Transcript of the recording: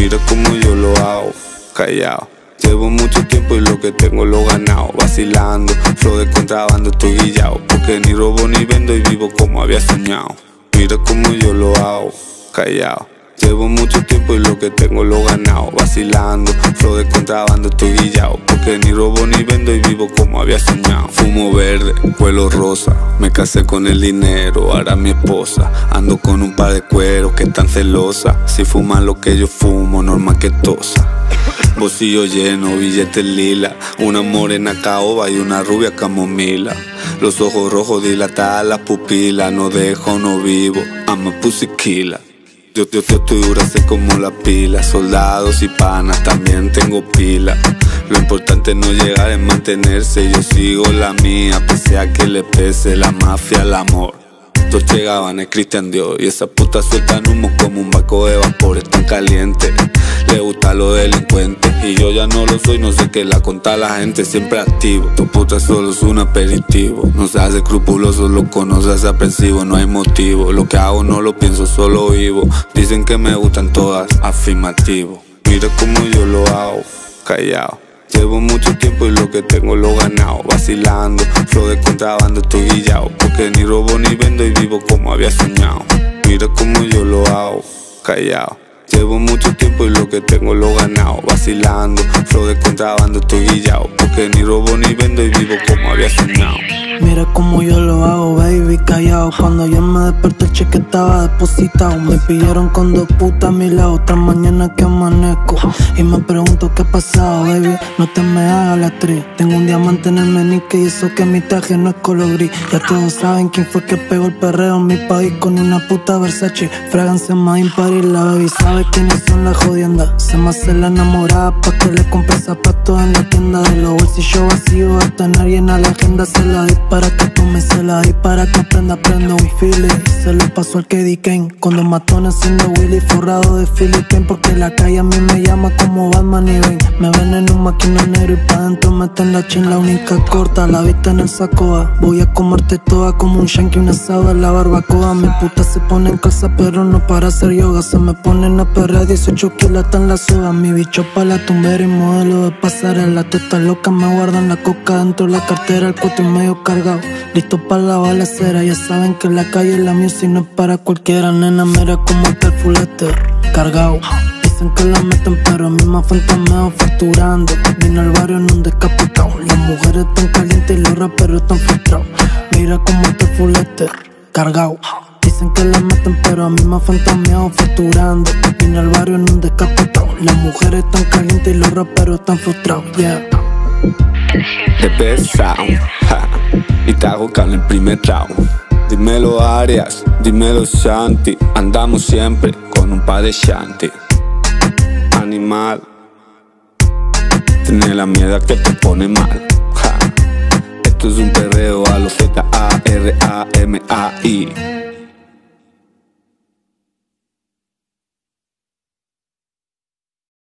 Mira como yo lo hago, callado. Llevo mucho tiempo y lo que tengo lo ganado. Vacilando, flow de contrabando, estoy guillao. Porque ni robo ni vendo y vivo como había soñado. Mira como yo lo hago, callado. Llevo mucho tiempo y lo que tengo lo ganado. Vacilando, flow de contrabando, estoy guillao. Porque ni robo ni vendo y vivo como había soñado. Fumo verde, vuelo rosa. Me casé con el dinero, ahora mi esposa. Ando con un par de cueros que están celosas. Si fuman lo que yo fumo, normal que tosa. Bolsillo lleno, billetes lila. Una morena caoba y una rubia camomila. Los ojos rojos dilatadas las pupilas. No dejo, no vivo, I'm a pussy killer. Yo estoy dura, sé como la pila. Soldados y panas, también tengo pila. Lo importante no llegar es mantenerse. Yo sigo la mía, pese a que le pese la mafia al amor. Dolce Gabbana es Christian Dior y esa puta sueltan humo como un barco de vapor. Es tan caliente, le gusta los delincuentes. Y yo ya no lo soy, no sé qué la conta la gente. Siempre activo, tu puta solo es un aperitivo. No se hace escrupuloso, loco, no se hace aprensivo. No hay motivo, lo que hago no lo pienso, solo vivo. Dicen que me gustan todas, afirmativo. Mira como yo lo hago, callado. Llevo mucho tiempo y lo que tengo lo ganado. Vacilando, flow de contrabando, estoy guillao. Porque ni robo ni vendo y vivo como había soñado. Mira como yo lo hago, callado. Llevo mucho tiempo y lo que tengo lo ganado. Vacilando, flow de contrabando, estoy guillao. Porque ni robo ni vendo y vivo como había soñado. Mira como yo lo hago, baby, callado. Cuando yo me desperté el cheque estaba depositado. Me pillaron con dos putas a mi lado, otra mañana que amanezco. Y me pregunto qué ha pasado, baby, no te me hagas la actriz. Tengo un diamante en el menique y eso que mi traje no es color gris. Ya todos saben quién fue que pegó el perreo en mi país con una puta Versace. Fragancia más impar y la baby sabe quiénes son las jodiendas. Se me hace la enamorada pa' que le compre zapatos en la tienda. De los bolsillos vacíos hasta nadie en la agenda. Se la di para que tome, se la di para que aprenda un feeling. Se lo pasó al Kedi Kane con dos matones haciendo Willy forrado de Philippines. Porque la calle a mí me llama como Batman y Bane. Me ven en un máquina negro y pa' dentro meten la chin. La única corta, la vista en el sacoa. Voy a comerte toda como un yankee, un asado en la barbacoa. Mi puta se pone en calza pero no para hacer yoga. Se me ponen a perrear 18 kilos hasta en la soga. Mi bicho pa' la tumbera y modelo de pasarela. Tú estás loca, me guardan la coca dentro de la cartera. El cuento medio cargado, listo para la balacera. Ya saben que la calle la music no es para cualquiera. Nena, mira cómo está el fulete cargado. Dicen que la meten pero a mí me fantameo facturando. Vine al barrio en un descapotado. Las mujeres están calientes y los raperos están frustrados. Mira cómo está el fulete cargado. Dicen que la meten pero a mí me fantameo facturando. Vine al barrio en un descapotado. Las mujeres están calientes y los raperos están frustrados. Yeah. The best sound, ja. Y te hago con el primer round. Dímelo Arias, dímelo Shanti. Andamos siempre con un par de Shanti. Animal, tiene la mierda que te pone mal, ja. Esto es un perreo a los ZARAMAI.